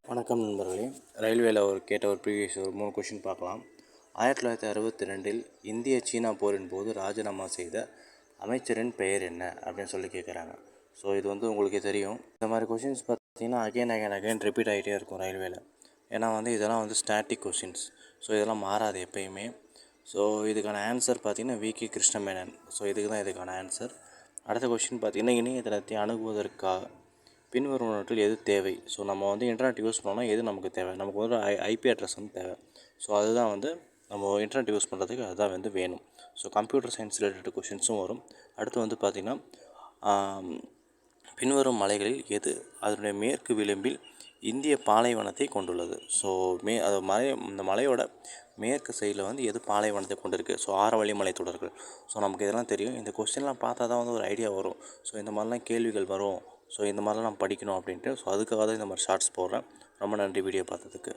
வணக்கம் நண்பர்களே. ரயில்வேல கேட்ட ஒரு ப்ரீவியஸ் ஒரு 3 கொஷின் பார்க்கலாம். 1962இல் இந்திய சீனா போரின் போது ராஜினாமா செய்த அமைச்சரின் பெயர் என்ன அப்படின்னு சொல்லி கேட்குறாங்க. ஸோ இது உங்களுக்கே தெரியும். இந்த மாதிரி கொஷின்ஸ் பார்த்தீங்கன்னா அகைன் ரிப்பீட் ஆகிட்டே இருக்கும் ரயில்வேல. ஏன்னா இதெல்லாம் ஸ்டாட்டிக் கொஷின்ஸ். ஸோ இதெல்லாம் மாறாது எப்பயுமே. ஸோ இதுக்கான ஆன்சர் பார்த்தீங்கன்னா விகே கிருஷ்ணமேனன். ஸோ இதுக்கான ஆன்சர். அடுத்த கொஷின் பார்த்தீங்கன்னா இணையதளத்தை அணுகுவதற்காக பின்வருவனவற்றில் எது தேவை? ஸோ நம்ம இன்டர்நெட் யூஸ் பண்ணோம்னா எது நமக்கு தேவை? நமக்கு ஐபி அட்ரஸ் தேவை. ஸோ அதுதான் நம்ம இன்டர்நெட் யூஸ் பண்ணுறதுக்கு அதுதான் வேணும். ஸோ கம்ப்யூட்டர் சயின்ஸ் ரிலேட்டட் கொஷின்ஸும் வரும். அடுத்து பார்த்திங்கன்னா பின்வரும் மலைகளில் எது அதனுடைய மேற்கு விளிம்பில் இந்திய பாலைவனத்தை கொண்டுள்ளது? ஸோ இந்த மலையோட மேற்கு சைடில் எது பாலைவனத்தை கொண்டிருக்கு? ஸோ ஆரவள்ளி மலைத்தொடர்கள். ஸோ நமக்கு இதெல்லாம் தெரியும். இந்த கொஸ்டின்லாம் பார்த்தா தான் ஒரு ஐடியா வரும். ஸோ இந்த மாதிரிலாம் கேள்விகள் வரும். ஸோ இந்த மாதிரிலாம் நம்ம படிக்கணும் அப்படின்ட்டு. ஸோ அதுக்காக தான் இந்த மாதிரி ஷார்ட்ஸ் போடுறேன். ரொம்ப நன்றி வீடியோ பார்த்ததுக்கு.